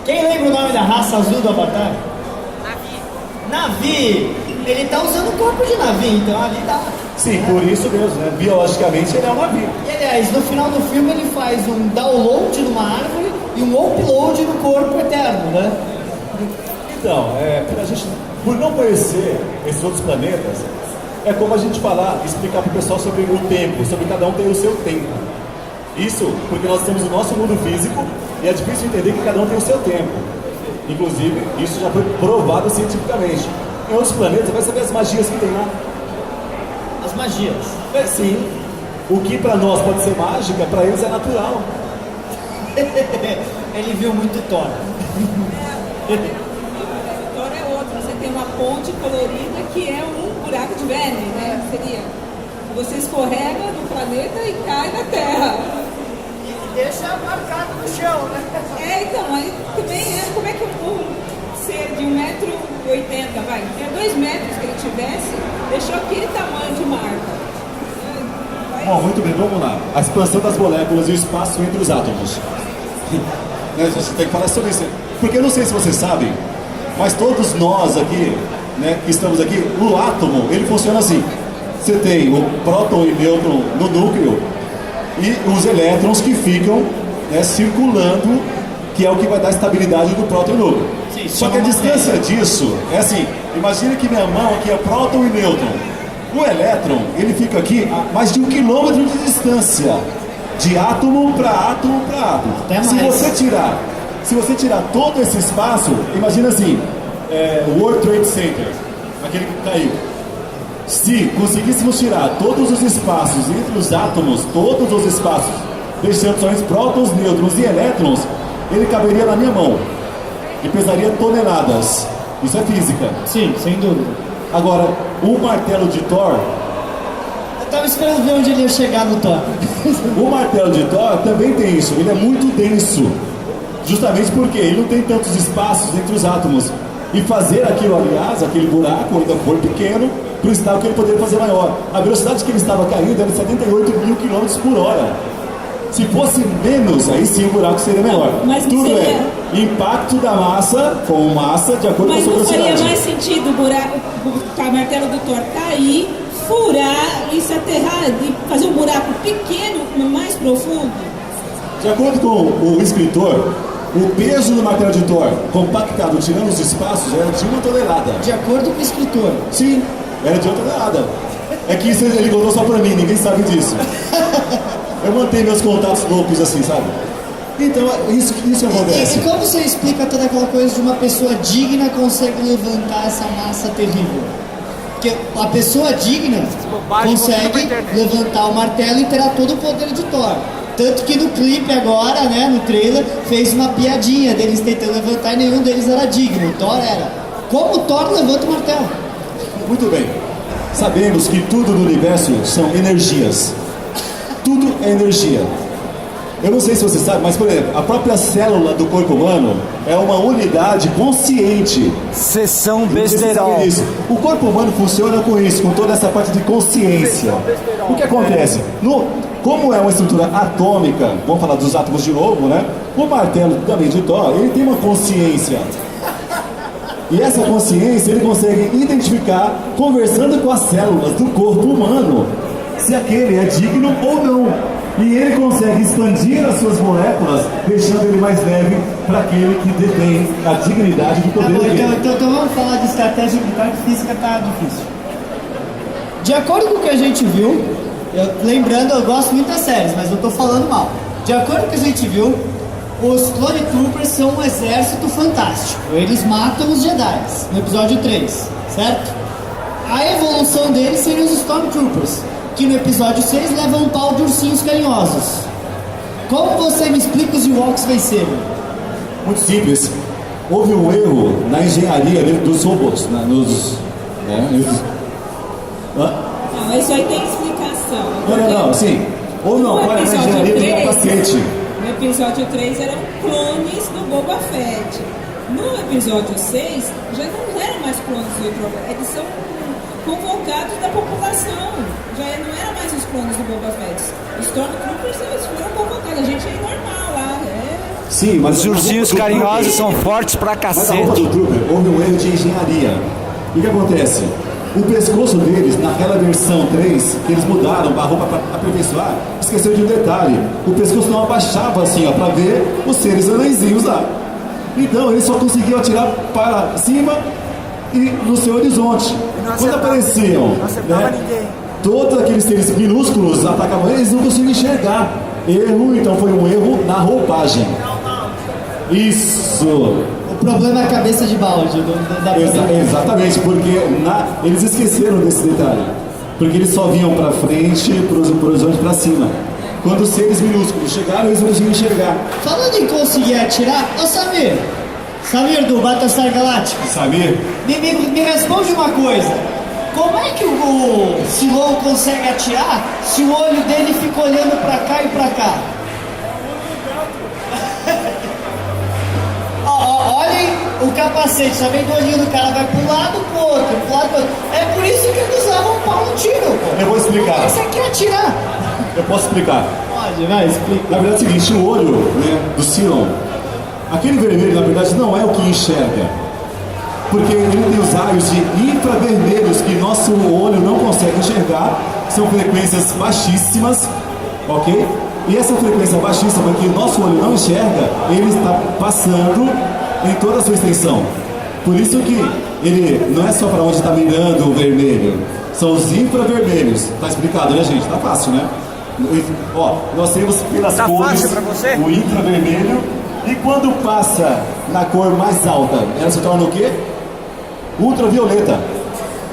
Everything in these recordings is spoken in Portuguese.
Quem lembra o nome da raça azul do Avatar? Navi! Ele tá usando o corpo de Navi, então ali dá. Sim, por isso mesmo, né? Biologicamente ele é um navio. E aliás, no final do filme ele faz um download numa árvore e um upload no corpo eterno, né? Então, pra gente, por não conhecer esses outros planetas, é como a gente explicar pro pessoal sobre o tempo, sobre cada um tem o seu tempo. Isso porque nós temos o nosso mundo físico e é difícil entender que cada um tem o seu tempo. Inclusive, isso já foi provado cientificamente. Em outros planetas, vai saber as magias que tem lá. As magias. Sim. O que para nós pode ser mágica, para eles é natural. Ele viu muito Thor. Thor é outro. Você tem uma ponte colorida que é um buraco de Verne, né? Seria. Você escorrega no planeta e cai na Terra. E deixa marcado no chão, né? Então, aí também como é que um ser de 1,80 m, vai, tinha 2 metros que ele tivesse, deixou aquele tamanho de marca. Bom, muito bem, vamos lá. A expansão das moléculas e o espaço entre os átomos. Você tem que falar sobre isso. Porque eu não sei se vocês sabem, mas todos nós aqui, né, que estamos aqui, o átomo, ele funciona assim. Você tem o próton e nêutron no núcleo e os elétrons que ficam, né, circulando, que é o que vai dar estabilidade do próton e núcleo. Sim, só que a distância disso é assim, imagina que minha mão aqui é próton e nêutron. O elétron, ele fica aqui a mais de 1 quilômetro de distância, de átomo para átomo para átomo. Se você tirar todo esse espaço, imagina assim, o World Trade Center, aquele que caiu. Se conseguíssemos tirar todos os espaços entre os átomos, todos os espaços, deixando somente prótons, nêutrons e elétrons, ele caberia na minha mão e pesaria toneladas. Isso é física. Sim, sem dúvida. Agora, o martelo de Thor, Eu tava esperando ver onde ele ia chegar no Thor. o martelo de Thor também tem isso, ele é muito denso, justamente porque ele não tem tantos espaços entre os átomos. E fazer aquilo, aliás, aquele buraco ainda foi pequeno para o estado que ele poderia fazer maior. A velocidade que ele estava caindo era 78 mil quilômetros por hora. Se fosse menos, aí sim o buraco seria menor. Mas Tudo seria... é impacto da massa com massa de acordo Mas com a não sua faria velocidade. mais sentido o martelo do Thor cair, furar e se aterrar e fazer um buraco pequeno, mais profundo? De acordo com o escritor, o peso do martelo de Thor compactado, tirando os espaços, era de 1 tonelada. De acordo com o escritor. Sim, era de 1 tonelada. É que isso ele contou só pra mim, ninguém sabe disso. Eu mantenho meus contatos loucos assim, sabe? Então, isso acontece. E como você explica toda aquela coisa de uma pessoa digna consegue levantar essa massa terrível? Porque a pessoa digna consegue levantar o martelo e terá todo o poder de Thor. Tanto que no clipe agora, né, no trailer, fez uma piadinha deles tentando levantar e nenhum deles era digno. O Thor era. Como o Thor levanta o martelo? Muito bem. Sabemos que tudo no universo são energias. Tudo é energia. Eu não sei se você sabe, mas, por exemplo, a própria célula do corpo humano é uma unidade consciente. Sessão Vocês besterol. sabem disso. O corpo humano funciona com isso, com toda essa parte de consciência. O que acontece? Como é uma estrutura atômica, vamos falar dos átomos de novo, né? O martelo também de Thor, ele tem uma consciência. E essa consciência ele consegue identificar conversando com as células do corpo humano se aquele é digno ou não. E ele consegue expandir as suas moléculas, deixando ele mais leve para aquele que detém a dignidade do poder dele. Então vamos falar de estratégia militar, que física tá difícil. De acordo com o que a gente viu, lembrando, eu gosto muito das séries, mas eu tô falando mal. De acordo com o que a gente viu, os Clone Troopers são um exército fantástico. Eles matam os Jedi no episódio 3, certo? A evolução deles seriam os Stormtroopers, que no episódio 6 levam um pau de ursinhos carinhosos. Como você me explica os Ewoks venceram? Muito simples. Houve um erro na engenharia dos robôs. Não, isso aí tem explicação. Não, sim. Houve uma falha na engenharia do capacete. No episódio 3 eram clones do Boba Fett. No episódio 6 já não eram mais clones do Boba Fett, eles são convocados da população. Já não eram mais os clones do Boba Fett. Os Stormtroopers eles foram convocados. A gente é normal lá. Sim, mas Os ursinhos carinhosos são fortes pra Mas a roupa cacete. do Trooper houve um erro de engenharia. E o que acontece? O pescoço deles, naquela versão 3, que eles mudaram a roupa para aperfeiçoar, esqueceu de um detalhe. O pescoço não abaixava assim, ó, para ver os seres anãozinhos lá. Então eles só conseguiam atirar para cima e no seu horizonte. Quando apareciam, todos aqueles seres minúsculos atacavam eles, não conseguiam enxergar. Erro, então foi um erro na roupagem. Isso! O problema é a cabeça de balde da Exatamente, porque eles esqueceram desse detalhe. Porque eles só vinham para frente, para o horizonte para cima. Quando os seres minúsculos chegaram, eles não conseguiam enxergar. Falando em conseguir atirar, ô Samir do Battlestar Galactica, Samir? me responde uma coisa. Como é que o Silon consegue atirar se o olho dele fica olhando pra cá e pra cá? Olhem o capacete, tá vendo? O olhinho do cara vai pro lado, pro outro, pro lado, pro outro. É por isso que eles usavam um pau no tiro, pô. Eu vou explicar. Você quer atirar? Eu posso explicar. Pode, vai, explica. Na verdade é o seguinte, o olho, né, do Cylon, aquele vermelho, na verdade, não é o que enxerga. Porque ele tem os raios de infravermelhos que nosso olho não consegue enxergar. São frequências baixíssimas, ok? E essa frequência baixíssima que o nosso olho não enxerga, ele está passando em toda a sua extensão. Por isso que ele não é só para onde está mirando o vermelho, são os infravermelhos. Tá explicado, né, gente? Tá fácil, né? Ó, nós temos pelas Tá cores fácil pra você? o infravermelho, e quando passa na cor mais alta, ela se torna o quê? Ultravioleta.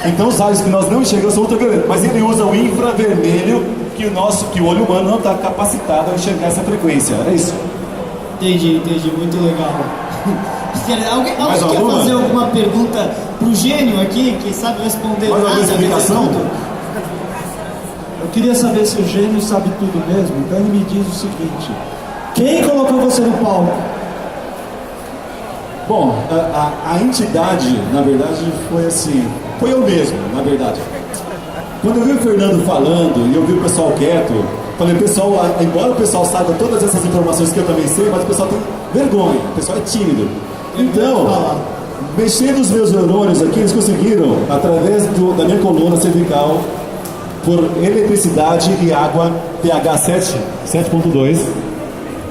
Então os raios que nós não enxergamos são ultravioleta, mas ele usa o infravermelho que o olho humano não está capacitado a enxergar essa frequência. É isso. Entendi, muito legal. Alguém Mais quer alguma? fazer alguma pergunta pro gênio aqui, que sabe responder Mais alguma nada, explicação? tudo? Eu queria saber se o gênio sabe tudo mesmo. Então ele me diz o seguinte: quem colocou você no palco? Bom, a entidade, na verdade, foi assim, foi eu mesmo, na verdade. Quando eu vi o Fernando falando e eu vi o pessoal quieto, falei, pessoal, embora o pessoal saiba todas essas informações que eu também sei, mas o pessoal tem vergonha, o pessoal é tímido. Então, mexendo os meus neurônios aqui, eles conseguiram, através da minha coluna cervical, por eletricidade e água, pH 7.2,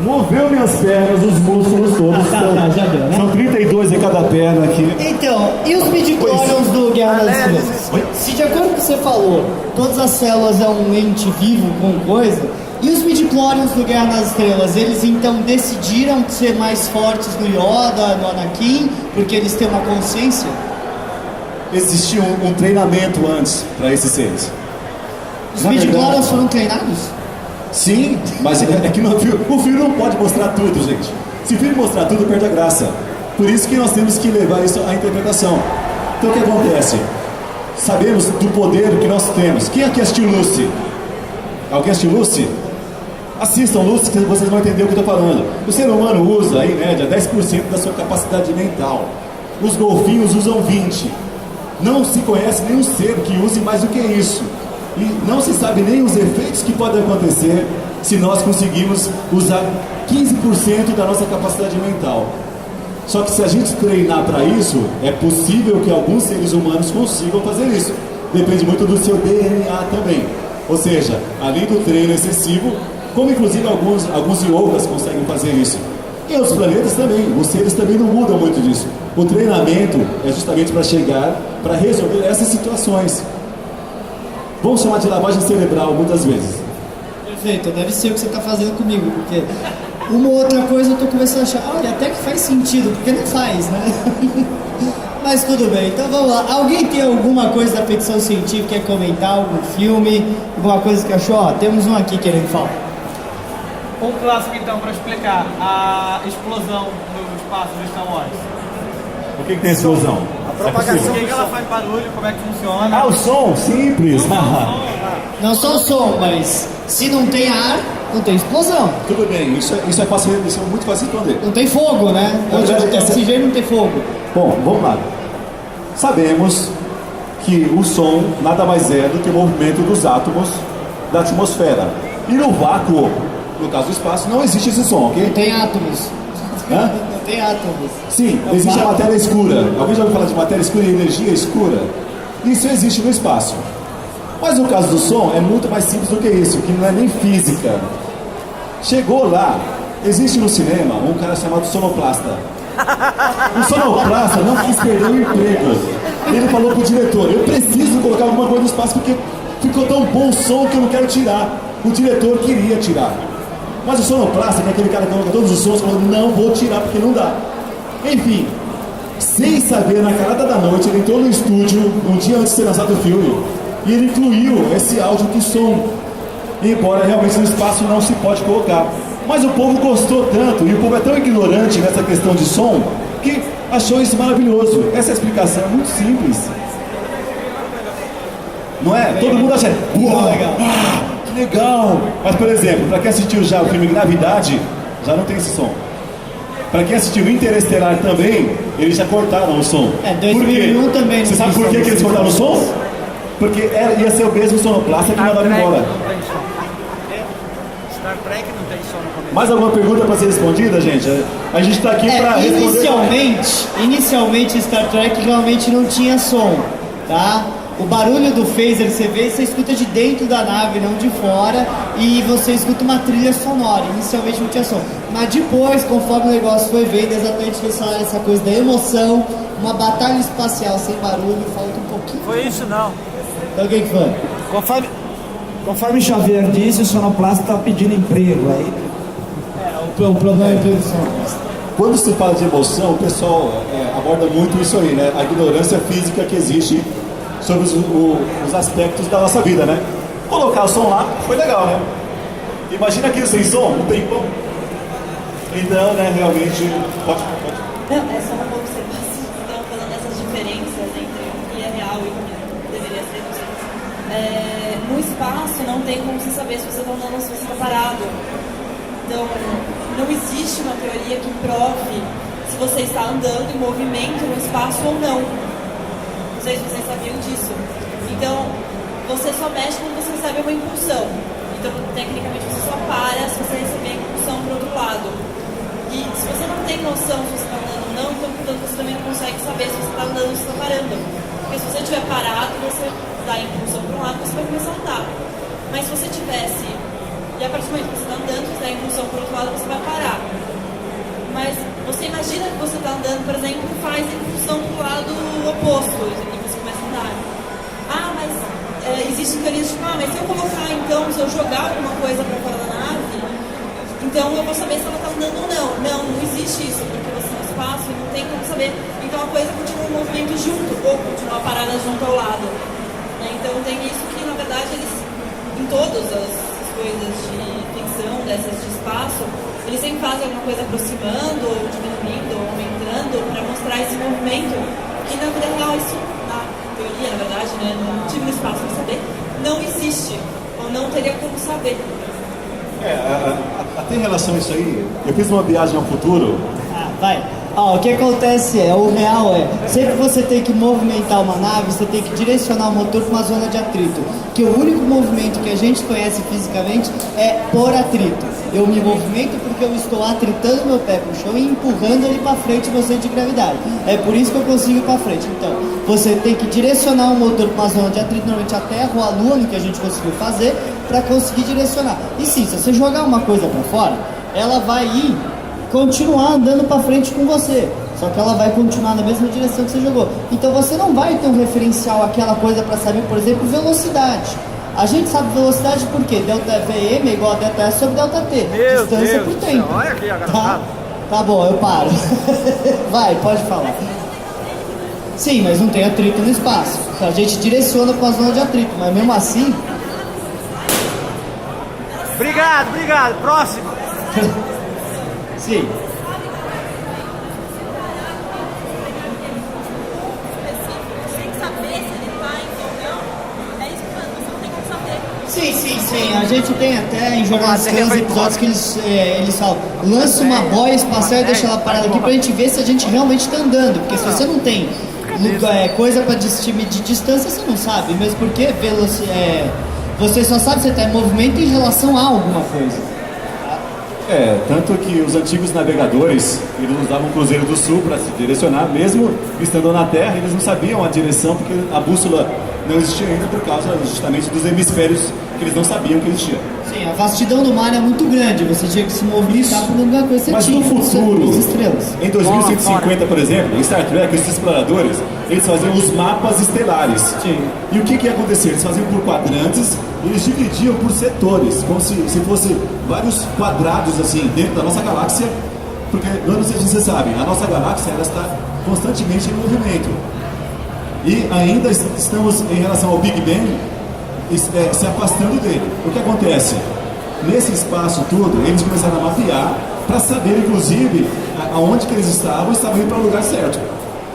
moveu minhas pernas, os músculos todos. Já deu, né? São 32 em cada perna aqui. Então, e os midichlorians do Guerra nas Estrelas? Oi? Se de acordo com o que você falou, todas as células é um ente vivo com coisa, e os midichlorians do Guerra nas Estrelas, eles então decidiram ser mais fortes no Yoda, no Anakin, porque eles têm uma consciência? Existia um treinamento antes para esses seres. Os Na midichlorians verdade- foram treinados? Sim, mas é que o filme não pode mostrar tudo, gente. Se o filme mostrar tudo, perde a graça. Por isso que nós temos que levar isso à interpretação. Então o que acontece? Sabemos do poder que nós temos. Quem aqui assistiu Lucy? Alguém assistiu Lucy? Assistam Lucy que vocês vão entender o que eu estou falando. O ser humano usa, em média, 10% da sua capacidade mental. Os golfinhos usam 20%. Não se conhece nenhum ser que use mais do que isso. E não se sabe nem os efeitos que podem acontecer se nós conseguirmos usar 15% da nossa capacidade mental. Só que se a gente treinar para isso, é possível que alguns seres humanos consigam fazer isso. Depende muito do seu DNA também. Ou seja, além do treino excessivo, como inclusive alguns yogas conseguem fazer isso. E os planetas também, os seres também não mudam muito disso. O treinamento é justamente para chegar, para resolver essas situações. Vamos chamar de lavagem cerebral muitas vezes. Perfeito, deve ser o que você está fazendo comigo, porque uma ou outra coisa eu estou começando a achar, olha, até que faz sentido, porque não faz, né? Mas tudo bem, então vamos lá. Alguém tem alguma coisa da ficção científica, quer comentar, algum filme, alguma coisa que achou? Ó, temos um aqui querendo falar. Um clássico então para explicar a explosão do espaço de Star Wars. O que tem explosão? Por que ela faz barulho? Como é que funciona? Ah, o som? Simples. Não só o som, mas se não tem ar, não tem explosão. Tudo bem, isso é fácil, isso é muito fácil de responder. Não tem fogo, né? Na Onde verdade, não tem essa- oxigênio, não tem fogo. Bom, vamos lá. Sabemos que o som nada mais é do que o movimento dos átomos da atmosfera. E no vácuo, no caso do espaço, não existe esse som, ok? Não tem átomos. Hã? Não tem átomos. Sim, existe a matéria escura. Alguém já ouviu falar de matéria escura e energia escura? Isso existe no espaço. Mas no caso do som é muito mais simples do que isso, que não é nem física. Chegou lá, existe no cinema um cara chamado sonoplasta. O sonoplasta não quis perder o emprego. Ele falou pro diretor, eu preciso colocar alguma coisa no espaço porque ficou tão bom o som que eu não quero tirar. O diretor queria tirar. Mas o sonoplasta, que é aquele cara que coloca todos os sons, falou, não vou tirar porque não dá. Enfim, sem saber, na calada da noite, ele entrou no estúdio, um dia antes de ser lançado o filme, e ele incluiu esse áudio do som. Embora realmente no espaço não se pode colocar. Mas o povo gostou tanto, e o povo é tão ignorante nessa questão de som, que achou isso maravilhoso. Essa explicação é muito simples. Não é? Todo mundo acha, uau, que legal. Mas, por exemplo, para quem assistiu já o filme Gravidade, já não tem esse som. Para quem assistiu Interestelar também, eles já cortaram o som. 2001 também não. Você sabe por que eles cortaram o som? Porque ia ser o mesmo sonoplasta que mandava embora. Star Trek não tem som no começo. Mais alguma pergunta para ser respondida, gente? A gente está aqui para responder. Inicialmente Star Trek realmente não tinha som, tá? O barulho do phaser você escuta de dentro da nave, não de fora, e você escuta uma trilha sonora. Inicialmente não tinha som, mas depois, conforme o negócio foi vendo, exatamente eles falaram essa coisa da emoção, uma batalha espacial sem barulho, falta um pouquinho. Foi isso não. Então o que foi? Conforme Xavier disse, o sonoplasta está pedindo emprego. Aí O problema é emprego do sonoplasta. Quando se fala de emoção, o pessoal aborda muito isso aí, né? A ignorância física que existe sobre os aspectos da nossa vida, né? Colocar o som lá foi legal, né? Imagina aquilo sem som, não tem como. Então, né, realmente... Pode. Não, é só uma observação. Estão falando dessas diferenças entre o que é real e o que deveria ser. No espaço não tem como você saber se você está andando ou se você está parado. Então, não existe uma teoria que prove se você está andando em movimento no espaço ou não. Não sei se vocês sabiam disso. Então, você só mexe quando você recebe uma impulsão. Então, tecnicamente, você só para se você receber a impulsão para o outro lado. E se você não tem noção se você está andando ou não, então, portanto, você também não consegue saber se você está andando ou se está parando. Porque se você estiver parado, você dá a impulsão para um lado, você vai começar a andar. Mas se você tivesse, e a partir do momento que você está andando, você dá a impulsão para o outro lado, você vai parar. Mas você imagina que você está andando, por exemplo, e faz a impulsão para o lado oposto, e você começa a andar. Mas existem teorias de mas se eu colocar, então, se eu jogar alguma coisa para fora da nave, então eu vou saber se ela está andando ou não. Não existe isso, porque você no espaço e não tem como saber. Então a coisa continua em movimento junto, ou continua parada junto ao lado. Então tem isso que, na verdade, eles, em todas as coisas de ficção, dessas de espaço, eles sempre fazem alguma coisa aproximando, ou diminuindo, ou aumentando, para mostrar esse movimento, que na vida real, isso, na teoria, na verdade, né, no tipo de espaço para saber, não existe, ou não teria como saber. Até em relação a isso aí, eu fiz uma viagem ao futuro. Vai. O que acontece o real sempre que você tem que movimentar uma nave, você tem que direcionar o motor para uma zona de atrito. Que o único movimento que a gente conhece fisicamente é por atrito. Eu me movimento porque eu estou atritando meu pé para o chão e empurrando ele para frente no centro de gravidade. É por isso que eu consigo ir para frente. Então, você tem que direcionar o motor para uma zona de atrito, normalmente a Terra ou a Lua, no que a gente conseguiu fazer, para conseguir direcionar. E sim, se você jogar uma coisa para fora, ela vai continuar andando para frente com você, só que ela vai continuar na mesma direção que você jogou. Então você não vai ter um referencial aquela coisa para saber, por exemplo, velocidade. A gente sabe velocidade por quê? Delta VM é igual a delta S sobre delta T. Meu distância Deus por tempo. olha aqui a Tá bom, eu paro. Vai, pode falar. Sim, mas não tem atrito no espaço. A gente direciona para a zona de atrito, mas mesmo assim... Obrigado. Próximo. Sim. Sim. A gente tem até em Jornal das Estrelas episódios que eles falam, lança uma boia espacial e deixa ela parada aqui pra gente ver se a gente realmente tá andando. Porque se você não tem coisa pra medir distância, você não sabe. Mesmo porque você só sabe se você tá em movimento em relação a alguma coisa. Tanto que os antigos navegadores, eles usavam o Cruzeiro do Sul para se direcionar, mesmo estando na Terra, eles não sabiam a direção, porque a bússola não existia ainda por causa justamente dos hemisférios que eles não sabiam que existia. Sim, a vastidão do mar é muito grande, você tinha que se movimentar por alguma coisa. Mas no futuro, as estrelas. em 2150, por exemplo, em Star Trek, os exploradores, eles faziam os mapas estelares. Sim. E o que ia acontecer? Eles faziam por quadrantes, e eles dividiam por setores, como se fosse vários quadrados assim dentro da nossa galáxia, porque, não sei se vocês sabem, a nossa galáxia ela está constantemente em movimento. E ainda estamos, em relação ao Big Bang, se afastando dele. O que acontece? Nesse espaço todo, eles começaram a mapear para saber, inclusive, aonde que eles estavam indo para o lugar certo.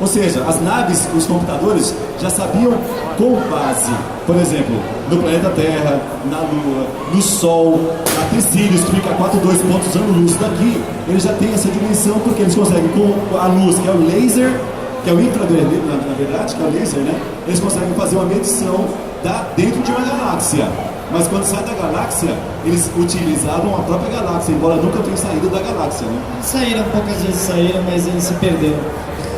Ou seja, as naves, os computadores já sabiam com base, por exemplo, no planeta Terra, na Lua, no Sol, na Tricílios, que fica a 4,2 pontos ano-luz daqui, eles já têm essa dimensão porque eles conseguem, com a luz, que é o laser, que é o infravermelho, na verdade, que é o laser, né? Eles conseguem fazer uma medição dentro de uma galáxia. Mas quando sai da galáxia, eles utilizavam a própria galáxia, embora nunca tenham saído da galáxia, né? Saíram, poucas vezes saíram, mas eles se perderam.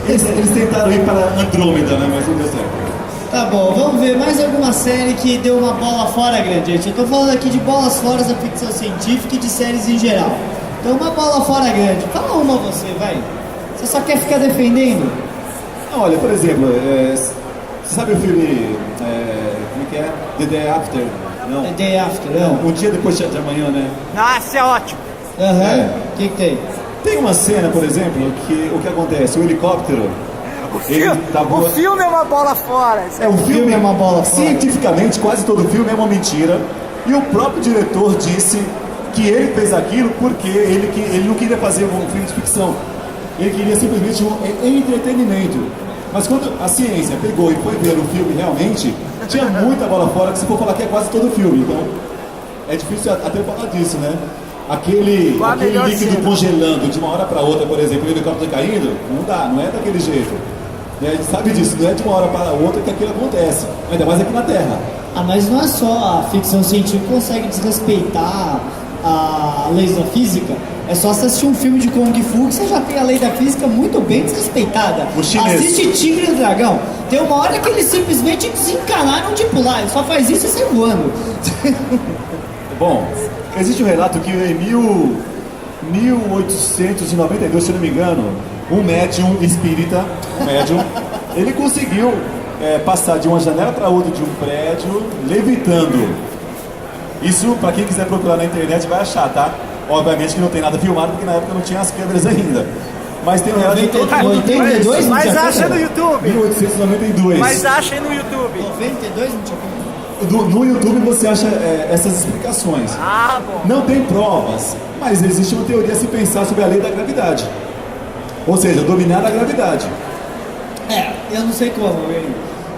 Eles tentaram ir para Andrômeda, né? Mas não deu certo. Tá bom, vamos ver mais alguma série que deu uma bola fora grande, gente. Eu tô falando aqui de bolas fora da ficção científica e de séries em geral. Então uma bola fora grande. Fala uma você, vai. Você só quer ficar defendendo? Não, olha, por exemplo, você sabe o filme, como é que é? The Day After? Não. The Day After, não. Um dia depois de amanhã, né? Nossa, é ótimo. Aham. O que tem? Tem uma cena, por exemplo, que o que acontece? O helicóptero. O filme é uma bola fora. O filme é uma bola fora. Cientificamente, quase todo filme é uma mentira. E o próprio diretor disse que ele fez aquilo porque ele não queria fazer um filme de ficção. Ele queria simplesmente um entretenimento. Mas quando a ciência pegou e foi ver o filme realmente, tinha muita bola fora, que se for falar que é quase todo filme. Então, é difícil até falar disso, né? Aquele líquido congelando de uma hora para outra, por exemplo, o helicóptero caindo, não dá, não é daquele jeito. A gente sabe disso, não é de uma hora para outra que aquilo acontece, ainda mais aqui na Terra. Ah, mas não é só a ficção científica que consegue desrespeitar a leis da física. É só você assistir um filme de Kung Fu que você já tem a lei da física muito bem desrespeitada. Assiste Tigre e o Dragão. Tem uma hora que eles simplesmente desencanaram de pular. Ele só faz isso e sai voando. Bom, existe um relato que em 1892, se não me engano, um médium espírita, ele conseguiu passar de uma janela para outra de um prédio, levitando. Isso, para quem quiser procurar na internet, vai achar, tá? Obviamente que não tem nada filmado, porque na época não tinha as câmeras ainda. Mas tem um relato de todo mundo. 82 não Mas tinha acha câmera? no YouTube. 1892. Mas achem no YouTube. 92 não tinha câmera? No YouTube você acha essas explicações. Ah, bom. Não tem provas, mas existe uma teoria a se pensar sobre a lei da gravidade. Ou seja, dominar a gravidade. Eu não sei como.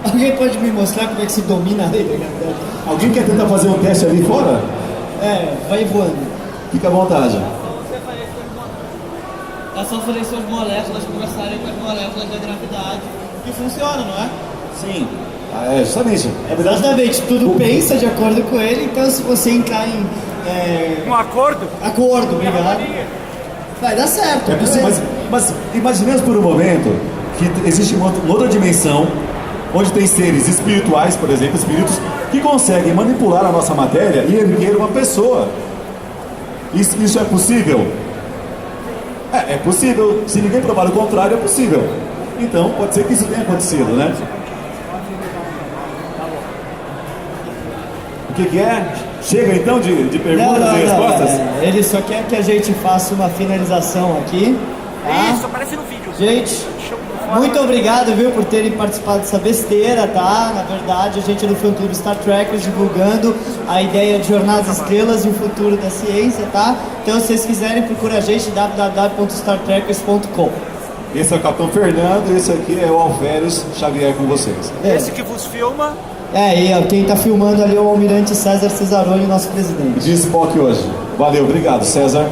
Alguém pode me mostrar como é que se domina a lei da gravidade? Alguém quer tentar fazer um teste ali fora? Vai voando. Fica à vontade. É só fazer suas moléculas conversarem com as moléculas da gravidade. Que funciona, não é? Sim. Justamente. É verdade. Exatamente, tudo pensa de acordo com ele, então se você entrar em... Um acordo? Acordo, obrigado. Vai dar certo. É possível, mas imaginemos por um momento que existe uma outra dimensão onde tem seres espirituais, por exemplo, espíritos que conseguem manipular a nossa matéria e erguer uma pessoa. Isso é possível? É possível. Se ninguém provar o contrário, é possível. Então, pode ser que isso tenha acontecido, né? O que é? Chega então de perguntas e respostas? Ele só quer que a gente faça uma finalização aqui. Tá? Isso, aparece no vídeo. Gente, muito obrigado, viu, por terem participado dessa besteira, tá? Na verdade, a gente do Futuro Star Trek divulgando a ideia de Jornada das Estrelas e o futuro da ciência, tá? Então, se vocês quiserem, procura a gente www.startrekkers.com. Esse é o Capitão Fernando e esse aqui é o Alferes Xavier com vocês. Esse que vos filma. E quem tá filmando ali é o Almirante César Cesaroni, nosso presidente. De Spock hoje. Valeu, obrigado, César.